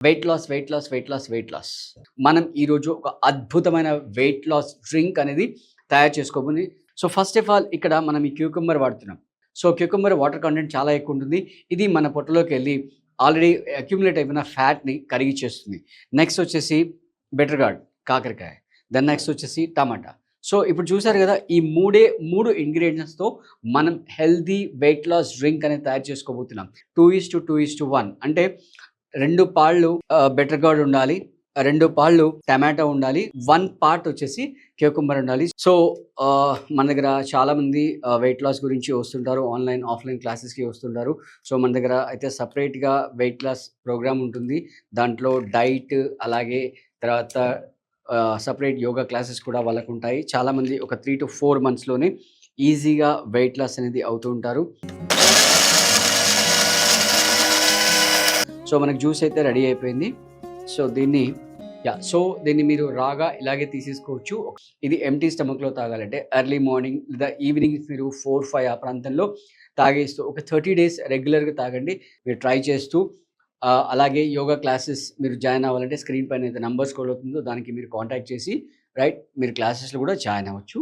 Weight loss. మనం ఈరోజు ఒక అద్భుతమైన వెయిట్ లాస్ డ్రింక్ అనేది తయారు చేసుకోబోని. సో, ఫస్ట్ ఆఫ్ ఆల్ ఇక్కడ మనం ఈ క్యూకమ్మర్ వాడుతున్నాం. సో, క్యూకమ్మర్ వాటర్ కంటెంట్ చాలా ఎక్కువ ఉంటుంది. ఇది మన పొట్టలోకెళ్ళి ఆల్రెడీ అక్యుములేట్ అయిపోయిన ఫ్యాట్‌ని కరిగిచ్చేస్తుంది. నెక్స్ట్ వచ్చేసి బెటర్ గార్డ్ కాకరకాయ. దెన్ నెక్స్ట్ వచ్చేసి టమాటా. సో, ఇప్పుడు చూసారు గదా! ఈ 3 ఇంగ్రీడియెంట్స్‌తో మనం హెల్తీ వెయిట్ లాస్ డ్రింక్ అనేది తయారు చేసుకోబోతున్నాం. 2:1 అంటే 2 పాళ్ళు బెటర్ గార్డ్ ఉండాలి. 2 పాళ్ళు టమాటో ఉండాలి. 1 పార్ట్ వచ్చేసి క్యూకమ్మర్ ఉండాలి. సో, మన దగ్గర చాలామంది వెయిట్ లాస్ గురించి వస్తుంటారు. ఆన్‌లైన్, ఆఫ్‌లైన్ క్లాసెస్‌కి వస్తుంటారు. సో, మన దగ్గర అయితే సెపరేట్‌గా వెయిట్ లాస్ ప్రోగ్రామ్ ఉంటుంది. దాంట్లో డైట్ అలాగే తర్వాత సెపరేట్ యోగా క్లాసెస్ కూడా వాళ్ళకుంటాయి. చాలామంది ఒక 3-4 మంత్స్‌లోనే ఈజీగా వెయిట్ లాస్ అనేది అవుతూ ఉంటారు. సో, మనకు జ్యూస్ అయితే రెడీ అయిపోయింది. సో, దీన్ని మీరు రాగా ఇలాగే తీసేసుకోవచ్చు. ఇది ఎంప్టీ స్టమక్‌లో తాగాలంటే ఎర్లీ మార్నింగ్ లేదా ఈవినింగ్ మీరు 4, 5 ఆ ప్రాంతంలో తాగేస్తూ ఒక 30 డేస్ రెగ్యులర్‌గా తాగండి. మీరు ట్రై చేస్తూ అలాగే యోగా క్లాసెస్ మీరు జాయిన్ అవ్వాలంటే స్క్రీన్ పైన అయితే నంబర్ స్క్రోల్ అవుతుందో దానికి మీరు కాంటాక్ట్ చేసి మీరు క్లాసెస్‌లో కూడా జాయిన్ అవ్వచ్చు.